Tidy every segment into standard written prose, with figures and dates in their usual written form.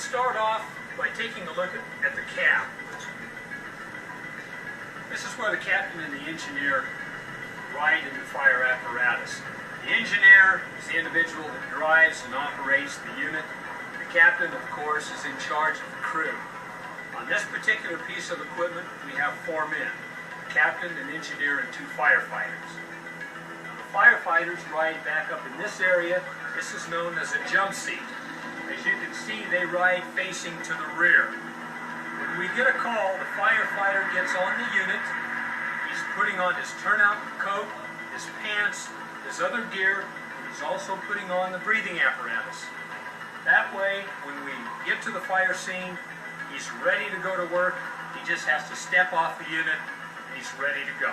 start off by taking a look at the cab. This is where the captain and the engineer ride in the fire apparatus. The engineer is the individual that drives and operates the unit. The captain, of course, is in charge of the crew. On this particular piece of equipment, we have 4 men, a captain, an engineer, and 2 firefighters. Now, the firefighters ride back up in this area. This is known as a jump seat. As you can see, they ride facing to the rear. When we get a call, the firefighter gets on the unit. He's putting on his turnout coat, his pants, his other gear, and he's also putting on the breathing apparatus. That way, when we get to the fire scene, he's ready to go to work. He just has to step off the unit, and he's ready to go.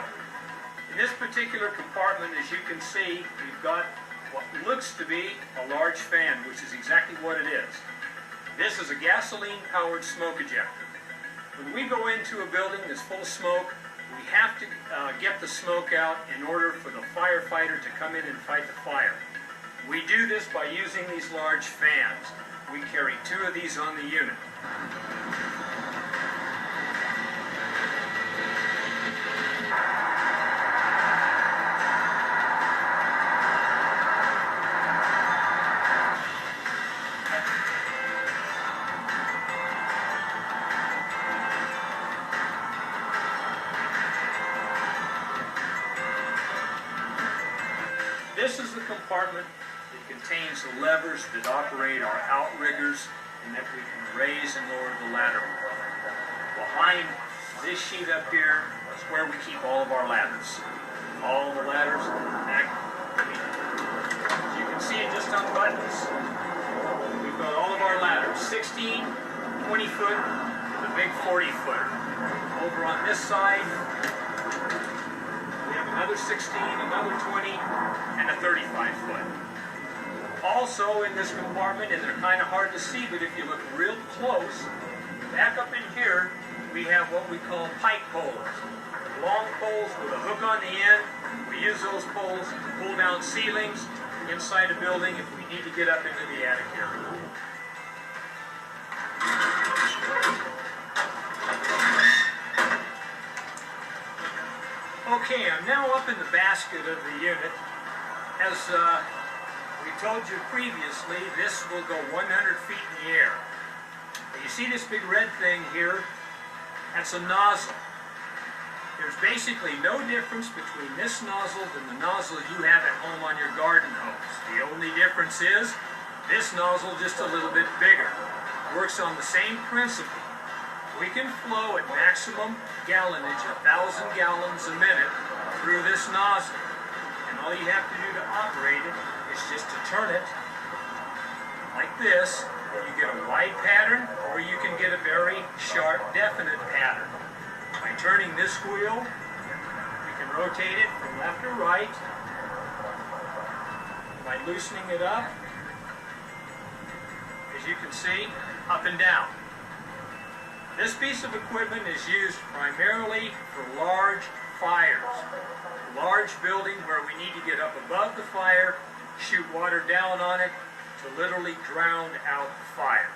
In this particular compartment, as you can see, we've got what looks to be a large fan, which is exactly what it is. This is a gasoline-powered smoke ejector. When we go into a building that's full of smoke, we have to get the smoke out in order for the firefighter to come in and fight the fire. We do this by using these large fans. We carry 2 of these on the unit. This is the compartment that contains the levers that operate our outriggers and that we can raise and lower the ladder. Behind this sheet up here is where we keep all of our ladders. All the ladders, as you can see it just on buttons, we've got all of our ladders, 16, 20-foot, the big 40-footer. Over on this side, another 16, another 20, and a 35-foot. Also in this compartment, and they're kind of hard to see, but if you look real close, back up in here, we have what we call pike poles. Long poles with a hook on the end. We use those poles to pull down ceilings inside a building if we need to get up into the attic area. Okay, I'm now up in the basket of the unit. As we told you previously, this will go 100 feet in the air. Now, you see this big red thing here? That's a nozzle. There's basically no difference between this nozzle and the nozzle you have at home on your garden hose. The only difference is this nozzle just a little bit bigger. Works on the same principle. We can flow at maximum gallonage, 1,000 gallons a minute, through this nozzle. And all you have to do to operate it is just to turn it like this, and you get a wide pattern, or you can get a very sharp, definite pattern. By turning this wheel, we can rotate it from left to right. By loosening it up, as you can see, up and down. This piece of equipment is used primarily for large fires. A large building where we need to get up above the fire, shoot water down on it to literally drown out the fire.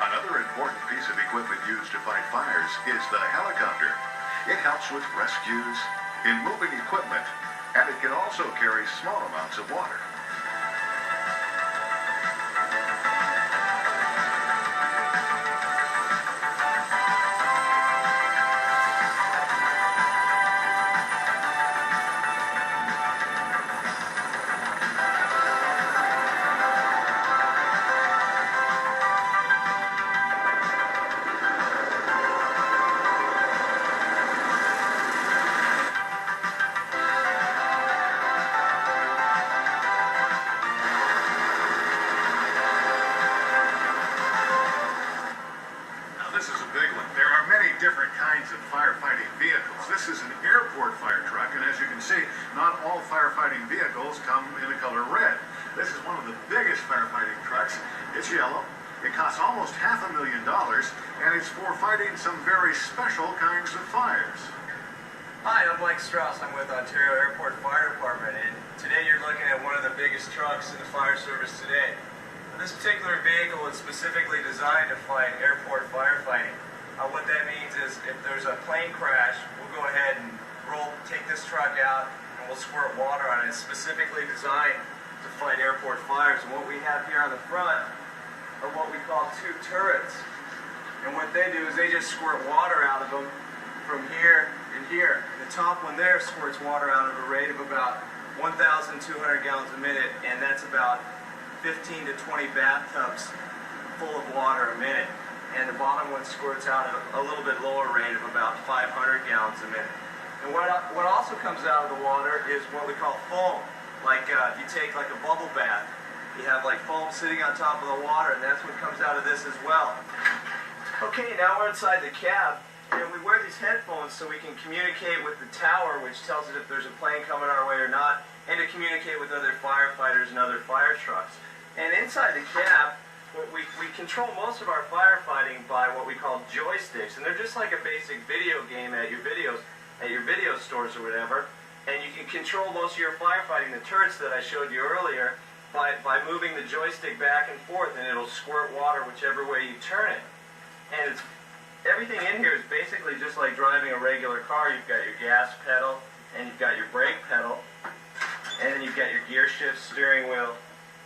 Another important piece of equipment used to fight fires is the helicopter. It helps with rescues, in moving equipment, and it can also carry small amounts of water. Different kinds of firefighting vehicles. This is an airport fire truck, and as you can see, not all firefighting vehicles come in the color red. This is one of the biggest firefighting trucks. It's yellow, It costs almost $500,000, and it's for fighting some very special kinds of fires. Hi, I'm Mike Strauss. I'm with Ontario Airport Fire Department, and today you're looking at one of the biggest trucks in the fire service today. This particular vehicle is specifically designed to fight airport firefighting. What that means is if there's a plane crash, we'll go ahead and take this truck out and we'll squirt water on it. It's specifically designed to fight airport fires. And what we have here on the front are what we call two turrets. And what they do is they just squirt water out of them from here and here. The top one there squirts water out at a rate of about 1,200 gallons a minute, and that's about 15 to 20 bathtubs full of water a minute. And the bottom one squirts out at a little bit lower rate of about 500 gallons a minute. And what also comes out of the water is what we call foam. Like you take like a bubble bath, you have like foam sitting on top of the water, and that's what comes out of this as well. Okay, now we're inside the cab, and we wear these headphones so we can communicate with the tower, which tells us if there's a plane coming our way or not, and to communicate with other firefighters and other fire trucks. And inside the cab, we control most of our firefighting by what we call joysticks, and they're just like a basic video game at your video stores or whatever. And you can control most of your firefighting, the turrets that I showed you earlier, by moving the joystick back and forth, and it'll squirt water whichever way you turn it. And everything in here is basically just like driving a regular car. You've got your gas pedal, and you've got your brake pedal, and then you've got your gear shift, steering wheel,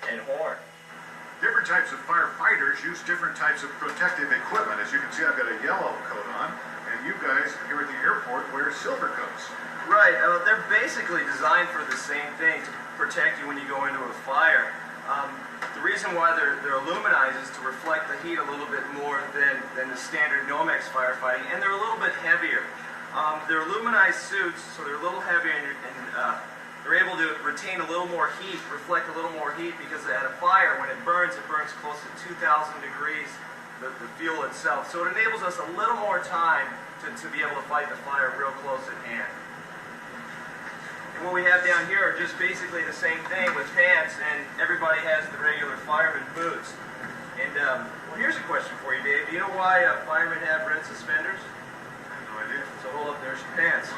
and horn. Different types of firefighters use different types of protective equipment. As you can see, I've got a yellow coat on, and you guys here at the airport wear silver coats. Right. They're basically designed for the same thing, to protect you when you go into a fire. The reason why they're aluminized is to reflect the heat a little bit more than the standard Nomex firefighting, and they're a little bit heavier. They're aluminized suits, so they're a little heavier, and they're able to retain a little more heat, reflect a little more heat, because at a fire, when it burns close to 2,000 degrees, the fuel itself. So it enables us a little more time to be able to fight the fire real close at hand. And what we have down here are just basically the same thing with pants, and everybody has the regular fireman boots. And, well, here's a question for you, Dave. Do you know why firemen have red suspenders? I have no idea. So hold up, there's your pants.